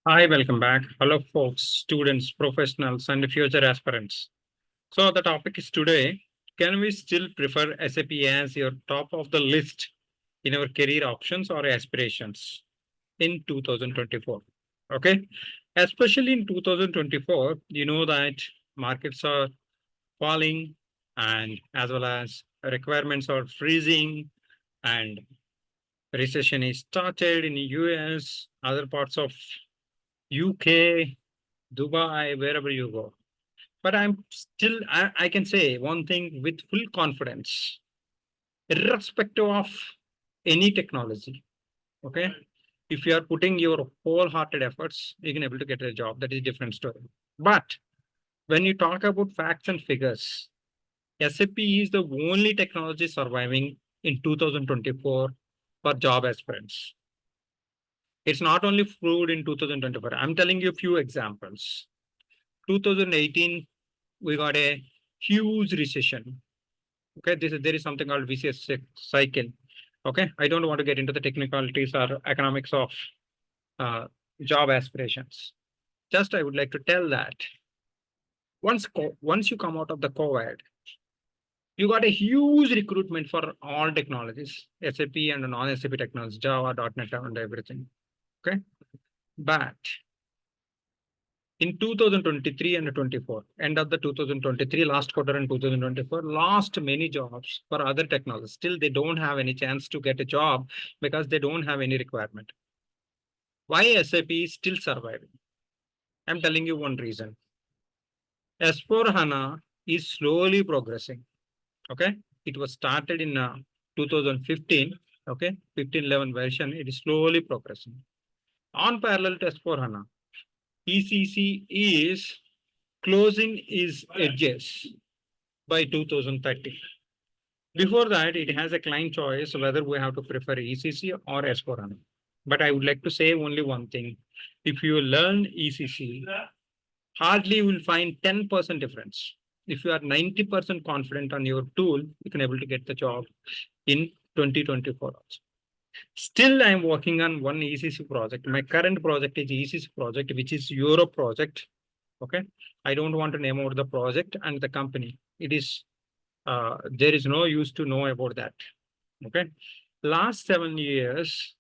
Hi, welcome back. Hello, folks, students, professionals, and future aspirants. So, the topic is today, can we still prefer SAP as your top of the list in our career options or aspirations in 2024? Okay. Especially in 2024, you know that markets are falling and as well as requirements are freezing and recession is started in the US, other parts of UK, Dubai, wherever you go. But I can say one thing with full confidence, irrespective of any technology. Okay. If you are putting your wholehearted efforts, you can able to get a job. That is a different story. But when you talk about facts and figures, SAP is the only technology surviving in 2024 for job aspirants. It's not only proved in 2024. I'm telling you a few examples. 2018, we got a huge recession. Okay, there is something called VCS cycle. Okay, I don't want to get into the technicalities or economics of uh, job aspirations. Just I would like to tell that once you come out of the COVID, you got a huge recruitment for all technologies, SAP and non-SAP technologies, Java, .NET, and everything. Okay, but in 2023 and 24, end of the 2023, last quarter in 2024, lost many jobs for other technologies. Still, they don't have any chance to get a job because they don't have any requirement. Why SAP is still surviving? I'm telling you one reason. S4 HANA is slowly progressing. Okay. It was started in 2015. Okay. 15.11 version. It is slowly progressing. On parallel to S4 HANA, ECC is closing its edges by 2030. Before that, it has a client choice whether we have to prefer ECC or S4HANA. But I would like to say only one thing. If you learn ECC, hardly you will find 10% difference. If you are 90% confident on your tool, you can able to get the job in 2024 also. Still, I'm working on one ECC project. My current project is ECC project, which is Europe project. Okay. I don't want to name out the project and the company. It is there is no use to know about that. Okay. Last 7 years,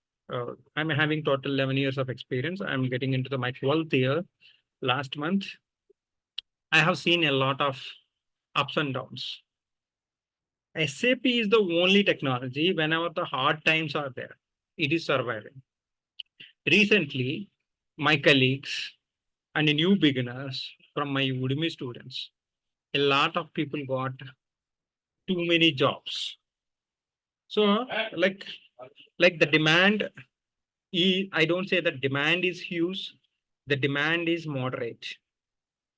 I'm having total 11 years of experience. I'm getting into my 12th year last month. I have seen a lot of ups and downs. SAP is the only technology whenever the hard times are there, it is surviving. Recently, my colleagues and new beginners from my Udemy students, a lot of people got too many jobs. So, like the demand, I don't say that demand is huge. The demand is moderate.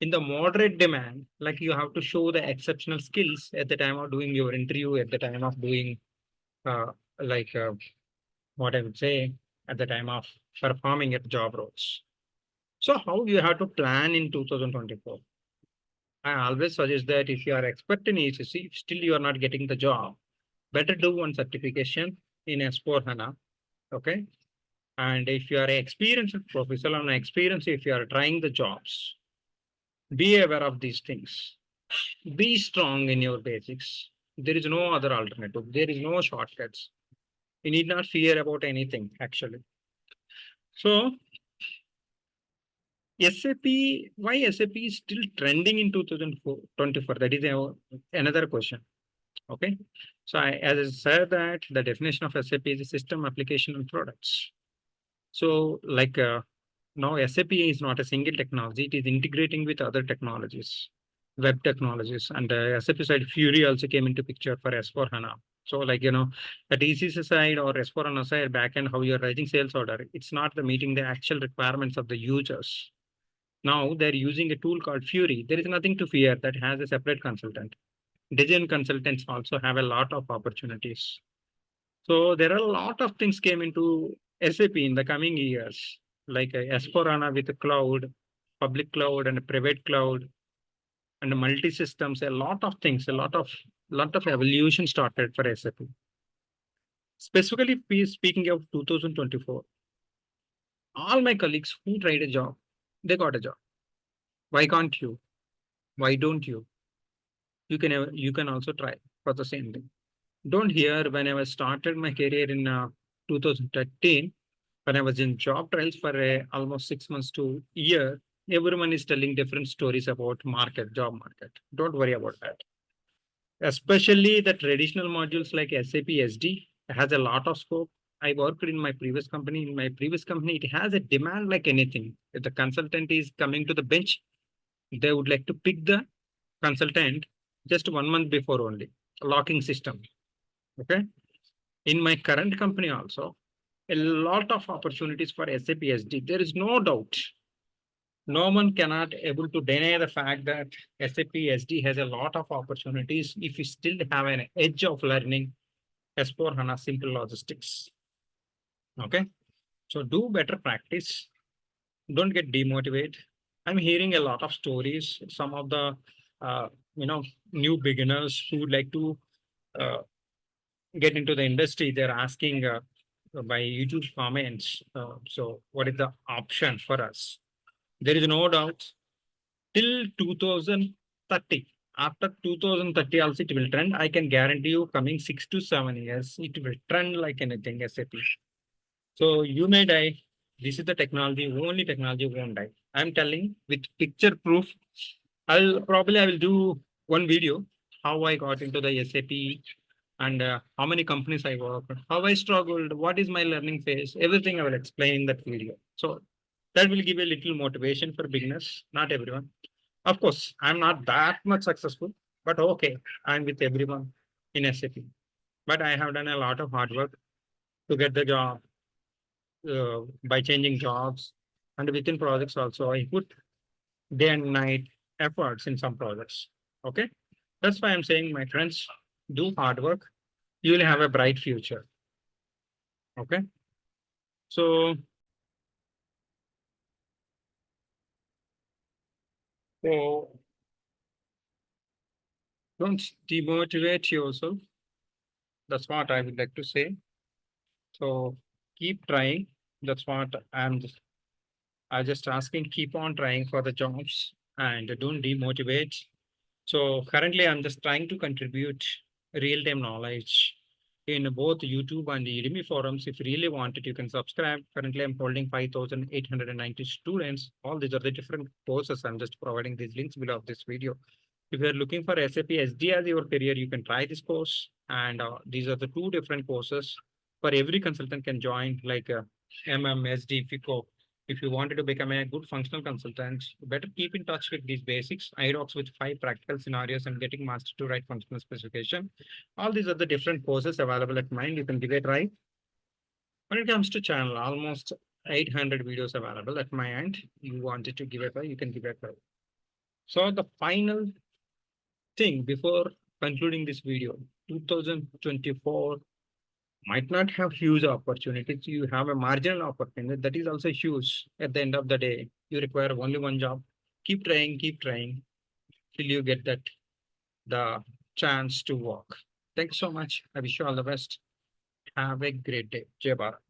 In the moderate demand, like you have to show the exceptional skills at the time of doing your interview, at the time of doing, uh, like what I would say, at the time of performing at job roles. So how you have to plan in 2024? I always suggest that if you are expert in ECC, still you are not getting the job, better do one certification in S4 HANA. Okay. And if you are an experienced professional and experienced, if you are trying the jobs, be aware of these things. Be strong in your basics. There is no other alternative. There is no shortcuts. You need not fear about anything, actually. So, SAP, why SAP is still trending in 2024? That is another question. Okay. So, as I said that the definition of SAP is a system application and products. So, like now SAP is not a single technology, it is integrating with other technologies, web technologies, and SAP side Fury also came into picture for S4 HANA. So like, at ECC side or S4 HANA side backend, how you're writing sales order, it's not the meeting the actual requirements of the users. Now they're using a tool called Fury. There is nothing to fear that has a separate consultant. Design consultants also have a lot of opportunities. So there are a lot of things came into SAP in the coming years, like S4HANA with the cloud, public cloud and private cloud, and multi-systems, a lot of things, a lot of evolution started for SAP. Specifically speaking of 2024, All my colleagues who tried a job, they got a job. Why can't you? Why don't you? You can also try for the same thing. Don't hear when I was started my career in 2013, when I was in job trials for almost 6 months to year, everyone is telling different stories about job market. Don't worry about that. Especially the traditional modules like SAP SD has a lot of scope. I worked in my previous company. In my previous company, it has a demand like anything. If the consultant is coming to the bench, they would like to pick the consultant just 1 month before only. Locking system. Okay. In my current company also, a lot of opportunities for SAP SD. There is no doubt. No one cannot able to deny the fact that SAP SD has a lot of opportunities if you still have an edge of learning S/4HANA simple logistics. Okay. So do better practice. Don't get demotivated. I'm hearing a lot of stories. Some of the uh, you know new beginners who would like to uh, get into the industry, they're asking by YouTube comments. So what is the option for us? There is no doubt till 2030. After 2030 also it will trend. I can guarantee you coming 6 to 7 years, it will trend like anything SAP. So you may die. This is the technology, only technology won't die. I'm telling with picture proof. I will do one video how I got into the SAP and how many companies I worked, how I struggled, what is my learning phase, everything I will explain in that video. So that will give a little motivation for beginners, not everyone. Of course, I'm not that much successful, but okay, I'm with everyone in SAP. But I have done a lot of hard work to get the job by changing jobs and within projects also. I put day and night efforts in some projects. Okay, that's why I'm saying, my friends, do hard work. You will have a bright future. Okay, so so don't demotivate yourself. That's what I would like to say. So keep trying. That's what I just asking. Keep on trying for the jobs and don't demotivate. So currently, I'm just trying to contribute real-time knowledge in both YouTube and Udemy forums. If you really want it, you can subscribe. Currently, I'm holding 5,890 students. All these are the different courses. I'm just providing these links below this video. If you're looking for SAP SD as your career, you can try this course. And these are the two different courses for every consultant can join, like MMSD, FICO. If you wanted to become a good functional consultant, you better keep in touch with these basics, IDOCs with 5 practical scenarios and getting master to write functional specification. All these are the different courses available at Mind. You can give it a try. When it comes to channel, almost 800 videos available at my end. You wanted to give it a try, you can give it a try. So the final thing before concluding this video, 2024 might not have huge opportunities. You have a marginal opportunity that is also huge. At the end of the day, you require only one job. Keep trying till you get the chance to work. Thanks so much. I wish you all the best. Have a great day. Jai Bharat.